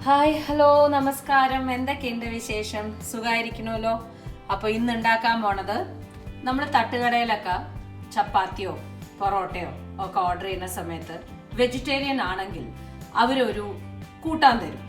Hi hello നമസ്കാരം. എന്തൊക്കെയുണ്ട് വിശേഷം? സുഖമായിരിക്കണമല്ലോ. അപ്പോൾ ഇന്ന് ഉണ്ടാക്കാൻ പോണത് നമ്മൾ തട്ടുകടയിലൊക്കെ ചപ്പാത്തിയോ പൊറോട്ടയോ ഒക്കെ ഓർഡർ ചെയ്യുന്ന സമയത്ത് വെജിറ്റേറിയൻ ആണെങ്കിൽ അവരൊരു കൂട്ടാൻ തരും.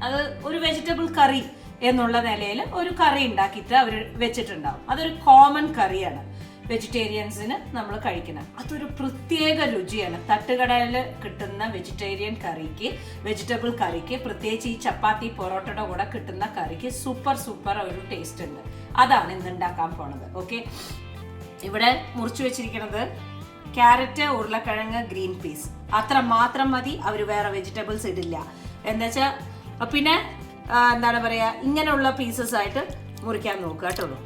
അത് ഒരു വെജിറ്റബിൾ കറി എന്നുള്ള നിലയിൽ ഒരു കറി ഉണ്ടാക്കിയിട്ട് അവർ വെച്ചിട്ടുണ്ടാവും. അതൊരു കോമൺ കറിയാണ് വെജിറ്റേറിയൻസിന് നമ്മൾ കഴിക്കണം. അതൊരു പ്രത്യേക രുചിയാണ്. തട്ടുകടയിൽ കിട്ടുന്ന വെജിറ്റേറിയൻ കറിക്ക്, വെജിറ്റബിൾ കറിക്ക്, പ്രത്യേകിച്ച് ഈ ചപ്പാത്തി പൊറോട്ടയുടെ കൂടെ കിട്ടുന്ന കറിക്ക് സൂപ്പർ ഒരു ടേസ്റ്റ് ഉണ്ട്. അതാണ് ഇന്ന് ഉണ്ടാക്കാൻ പോണത്. ഓക്കെ, ഇവിടെ മുറിച്ചു വെച്ചിരിക്കുന്നത് ക്യാരറ്റ്, ഉരുളക്കിഴങ്ങ്, ഗ്രീൻ പീസ് അത്ര മാത്രം മതി. അവർ വേറെ വെജിറ്റബിൾസ് ഇടില്ല. എന്താ വെച്ചാൽ പിന്നെ എന്താണ് പറയുക, ഇങ്ങനെയുള്ള പീസസ് ആയിട്ട് മുറിക്കാൻ നോക്കുക കേട്ടുള്ളൂ.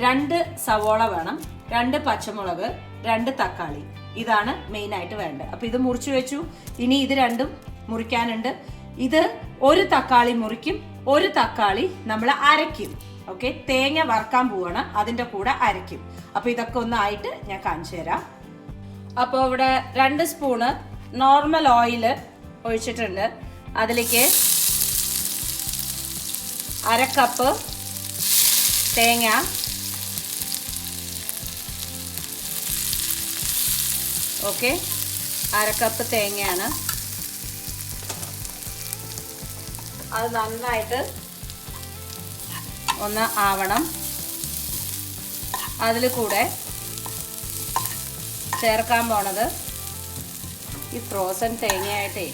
2 സവോള വേണം, 2 പച്ചമുളക്, 2 തക്കാളി. ഇതാണ് മെയിൻ ആയിട്ട് വേണ്ടത്. അപ്പൊ ഇത് മുറിച്ചു വെച്ചു. ഇനി ഇത് രണ്ടും മുറിക്കാനുണ്ട്. ഇത് ഒരു തക്കാളി മുറിക്കും, ഒരു തക്കാളി നമ്മൾ അരയ്ക്കും. ഓക്കെ, തേങ്ങ വറുക്കാൻ പോവാണ്, അതിന്റെ കൂടെ അരയ്ക്കും. അപ്പൊ ഇതൊക്കെ ഒന്നായിട്ട് ഞാൻ കാണിച്ചു തരാം. അപ്പോൾ ഇവിടെ 2 സ്പൂണ് നോർമൽ ഓയിൽ ഒഴിച്ചിട്ടുണ്ട്. അതിലേക്ക് 1/2 കപ്പ് തേങ്ങ, ഓക്കെ, 1/2 കപ്പ് തേങ്ങയാണ്. അത് നന്നായിട്ട് ഒന്ന് ആവണം. അതിൽ കൂടെ ചേർക്കാൻ പോണത് ഈ ഫ്രോസൺ തേങ്ങയായിട്ടേ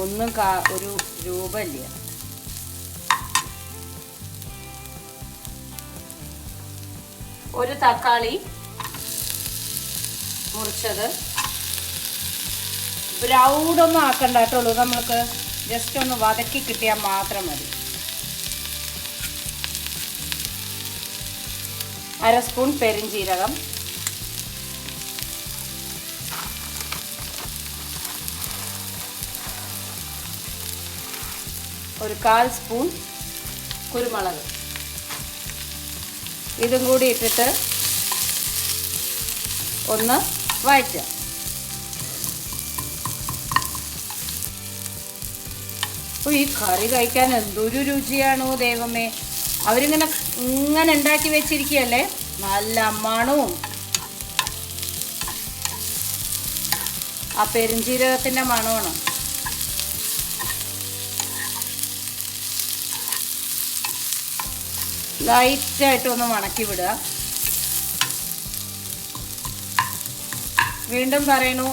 ഒന്നും ഒരു രൂപമില്ല. ഒരു തക്കാളി മുറിച്ചത്. ബ്രൗണൊന്നും ആക്കണ്ട കേട്ടുള്ളൂ, നമുക്ക് ജസ്റ്റ് ഒന്ന് വതക്കി കിട്ടിയാൽ മാത്രം മതി. 1/2 സ്പൂൺ പെരിഞ്ജീരകം, ഒരു 1/4 സ്പൂൺ കുരുമുളക്. ഇതും കൂടി ഇട്ടിട്ട് ഒന്ന് വഴറ്റുക. ഈ കറി കഴിക്കാൻ എന്തൊരു രുചിയാണോ ദൈവമേ. ഇങ്ങനെ ഉണ്ടാക്കി വെച്ചിരിക്കുകയല്ലേ, നല്ല മണവും ആ പെരുംജീരകത്തിന്റെ മണമാണ്. ലൈറ്റായിട്ടൊന്ന് മണക്കി വിടുക. വീണ്ടും പറയണു,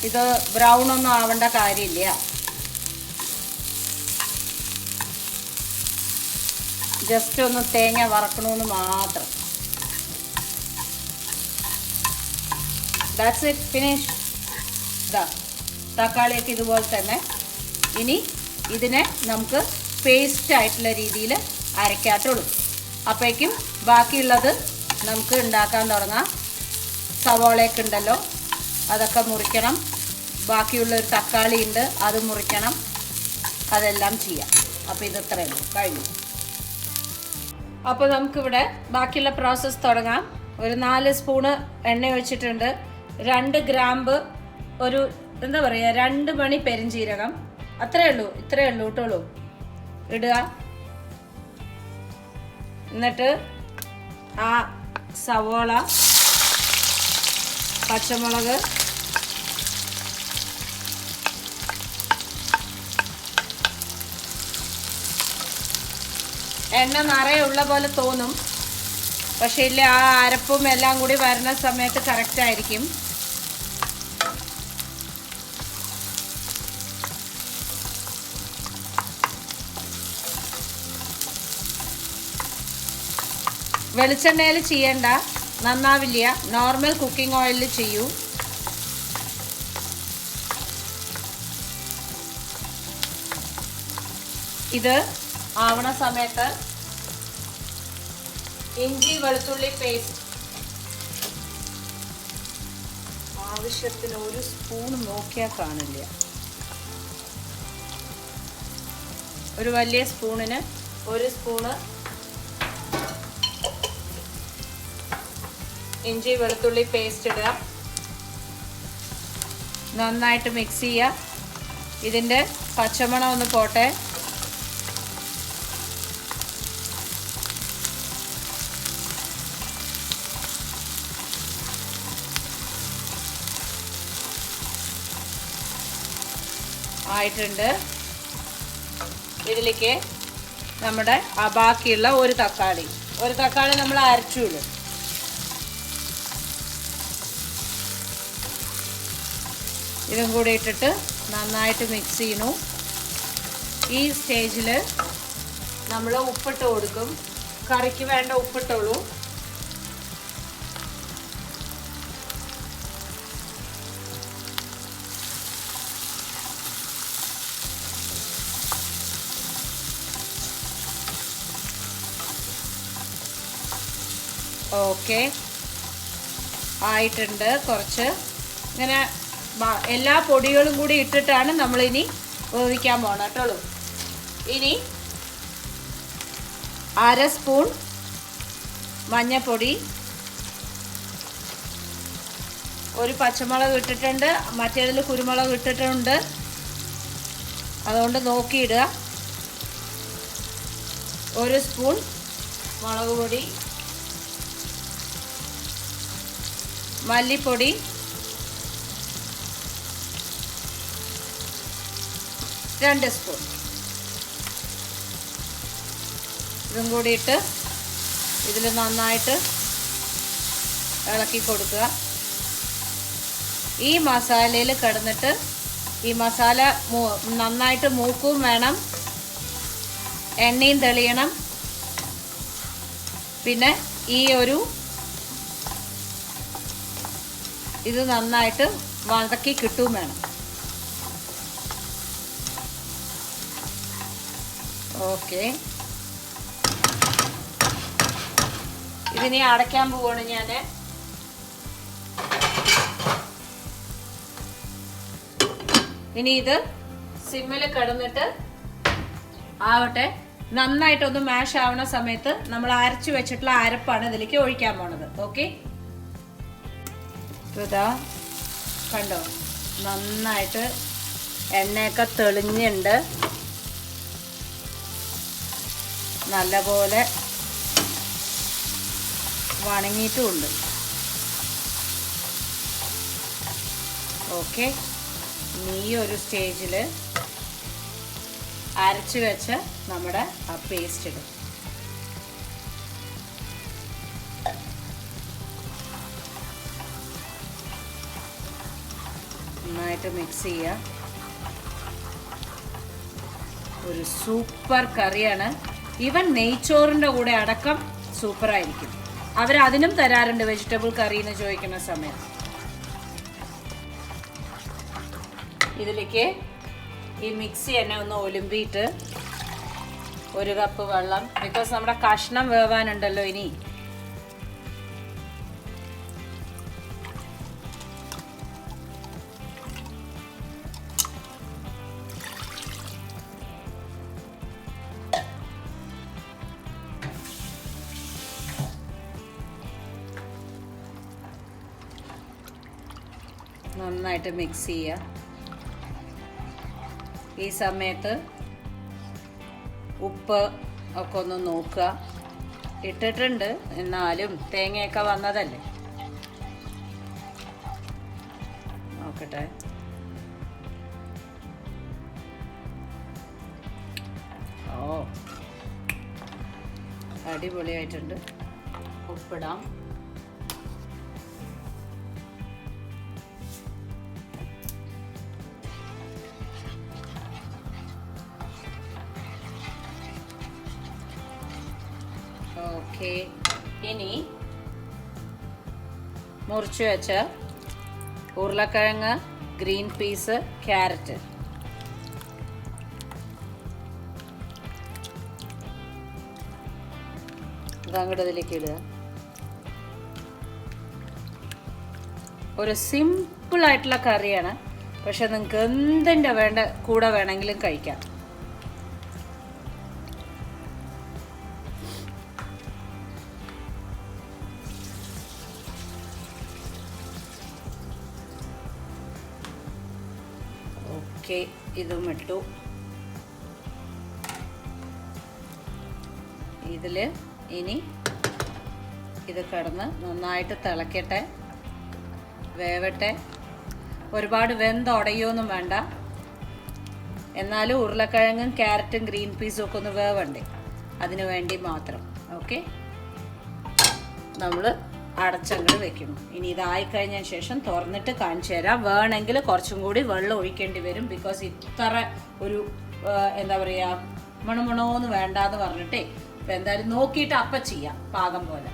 ഇത് ബ്രൗൺ ഒന്നും ആവേണ്ട കാര്യമില്ല. ജസ്റ്റ് ഒന്ന് തേങ്ങ വറക്കണമെന്ന് മാത്രം. That's it, finish. ഇതാ തക്കാളിയൊക്കെ ഇതുപോലെ തന്നെ. ഇനി ഇതിനെ നമുക്ക് പേസ്റ്റ് ആയിട്ടുള്ള രീതിയിൽ അരയ്ക്കാത്തുള്ളൂ. അപ്പോഴേക്കും ബാക്കിയുള്ളത് നമുക്ക് ഉണ്ടാക്കാൻ തുടങ്ങാം. സവോളയൊക്കെ ഉണ്ടല്ലോ, അതൊക്കെ മുറിക്കണം. ബാക്കിയുള്ള ഒരു തക്കാളി ഉണ്ട്, അത് മുറിക്കണം. അതെല്ലാം ചെയ്യാം. അപ്പോൾ ഇതത്രയേ കഴിഞ്ഞു. അപ്പോൾ നമുക്കിവിടെ ബാക്കിയുള്ള പ്രോസസ്സ് തുടങ്ങാം. ഒരു 4 സ്പൂണ് എണ്ണ ഒഴിച്ചിട്ടുണ്ട്. 2 ഗ്രാമ്പ്, ഒരു എന്താ പറയുക 2 മണി പെരിഞ്ജീരകം. ഇത്രയേ ഉള്ളൂ ഇട്ടുള്ളൂ, ഇടുക. എന്നിട്ട് ആ സവോള, പച്ചമുളക്, എണ്ണ നിറയെ ഉള്ള പോലെ തോന്നും, പക്ഷേ ഇല്ല, ആ അരപ്പും എല്ലാം കൂടി വരുന്ന സമയത്ത് കറക്റ്റ് ആയിരിക്കും. വെളിച്ചെണ്ണയിൽ ചെയ്യണ്ട, നന്നാവില്ല. നോർമൽ കുക്കിംഗ് ഓയിലിൽ ചെയ്യൂ. ഇത് ആവണ സമയത്ത് ഇഞ്ചി വെളുത്തുള്ളി പേസ്റ്റ് ആവശ്യത്തിന് 1 സ്പൂൺ നോക്കിയാൽ കാണില്ല. ഒരു വലിയ സ്പൂണിന് 1 സ്പൂണ് ഇഞ്ചി വെളുത്തുള്ളി പേസ്റ്റ് ഇടുക. നന്നായിട്ട് മിക്സ് ചെയ്യുക. ഇതിൻ്റെ പച്ചമണം ഒന്ന് പോട്ടെ. ആയിട്ടുണ്ട്. ഇതിലേക്ക് നമ്മുടെ ബാക്കിയുള്ള ഒരു തക്കാളി നമ്മൾ അരച്ചുള്ളൂ. ഇതും കൂടി ഇട്ടിട്ട് നന്നായിട്ട് മിക്സ് ചെയ്യണു. ഈ സ്റ്റേജിൽ നമ്മൾ ഉപ്പിട്ട് കൊടുക്കും. കറിക്ക് വേണ്ട ഉപ്പിട്ടുള്ളൂ. ഓക്കെ, ആയിട്ടുണ്ട്. കുറച്ച് ഇങ്ങനെ എല്ലാ പൊടികളും കൂടി ഇട്ടിട്ടാണ് നമ്മളിനി വേവിക്കാൻ പോകണം കേട്ടോ. ഇനി 1/2 സ്പൂൺ മഞ്ഞൾപ്പൊടി, ഒരു പച്ചമുളക് ഇട്ടിട്ടുണ്ട്, മറ്റേതിൽ കുരുമുളക് ഇട്ടിട്ടുണ്ട്, അതുകൊണ്ട് നോക്കിയിടുക. 1 സ്പൂൺ മുളക് പൊടി, മല്ലിപ്പൊടി, 2 സ്പൂൺ. ഇതും കൂടിയിട്ട് ഇതിൽ നന്നായിട്ട് ഇളക്കി കൊടുക്കുക. ഈ മസാലയിൽ കിടന്നിട്ട് ഈ മസാല നന്നായിട്ട് മൂക്കും വേണം, എണ്ണയും തെളിയണം. പിന്നെ ഈ ഒരു ഇത് നന്നായിട്ട് വതക്കി കിട്ടുകയും വേണം. ഓക്കെ, ഇതിനി അടയ്ക്കാൻ പോവാണ് ഞാൻ. ഇനി ഇത് സിമ്മിൽ കിടന്നിട്ട് ആവട്ടെ. നന്നായിട്ടൊന്ന് മാഷ് ആവണ സമയത്ത് നമ്മൾ അരച്ചു വെച്ചിട്ടുള്ള അരപ്പാണ് ഇതിലേക്ക് ഒഴിക്കാൻ പോണത്. ഓക്കെ, ഇതാ കണ്ടോ, നന്നായിട്ട് എണ്ണയൊക്കെ തെളിഞ്ഞുണ്ട്, നല്ലപോലെ വണങ്ങിയിട്ടുമുണ്ട്. ഓക്കെ, ഈ ഒരു സ്റ്റേജിൽ അരച്ചു വെച്ച് നമ്മുടെ ആ പേസ്റ്റ് ഇടും. നന്നായിട്ട് മിക്സ് ചെയ്യുക. ഒരു സൂപ്പർ കറിയാണ്. ഈവൻ നെയ്ച്ചോറിൻ്റെ കൂടെ അടക്കം സൂപ്പറായിരിക്കും. അവരതിനും തരാറുണ്ട് വെജിറ്റബിൾ കറി എന്ന് ചോദിക്കുന്ന സമയം. ഇതിലേക്ക് ഈ മിക്സി തന്നെ ഒന്ന് ഒലുമ്പിയിട്ട് 1 കപ്പ് വെള്ളം, ബിക്കോസ് നമ്മുടെ കഷ്ണം വേവാനുണ്ടല്ലോ ഇനി. നന്നായിട്ട് മിക്സ് ചെയ്യുക. ഈ സമയത്ത് ഉപ്പ് ഒക്കെ ഒന്ന് നോക്കുക. ഇട്ടിട്ടുണ്ട്, എന്നാലും തേങ്ങയൊക്കെ വന്നതല്ലേ, നോക്കട്ടെ. ഓ, അടിപൊളിയായിട്ടുണ്ട്. ഉപ്പിടാം. ഓക്കെ, ഇനി മുറിച്ച് വെച്ച ഉരുളക്കിഴങ്ങ്, ഗ്രീൻ പീസ്, ക്യാരറ്റ് അങ്ങോട്ട് ഇതിലേക്ക് ഇടുക. ഒരു സിമ്പിളായിട്ടുള്ള കറിയാണ്, പക്ഷെ നിങ്ങൾക്ക് എന്തിൻ്റെ കൂടെ വേണമെങ്കിലും കഴിക്കാം. ഓക്കെ, ഇതും ഇട്ടു. ഇതിൽ ഇനി ഇത് കിടന്ന് നന്നായിട്ട് തിളക്കട്ടെ, വേവട്ടെ. ഒരുപാട് വെന്തുടയൊന്നും വേണ്ട, എന്നാലും ഉരുളക്കിഴങ്ങും ക്യാരറ്റും ഗ്രീൻ പീസും ഒക്കെ ഒന്ന് വേവണ്ടേ, അതിനു വേണ്ടി മാത്രം. ഓക്കെ, നമ്മൾ അടച്ചങ്ങോട്ട് വെക്കണം. ഇനി ഇതായിക്കഴിഞ്ഞതിന് ശേഷം തുറന്നിട്ട് കാണിച്ചു തരാം. വേണമെങ്കിൽ കുറച്ചും കൂടി വെള്ളം ഒഴിക്കേണ്ടി വരും, ബിക്കോസ് ഇത്ര ഒരു എന്താ പറയുക മണമണോന്ന് വേണ്ടാന്ന് പറഞ്ഞിട്ടേ. അപ്പം എന്തായാലും നോക്കിയിട്ട് അപ്പം ചെയ്യാം പാകം പോലെ.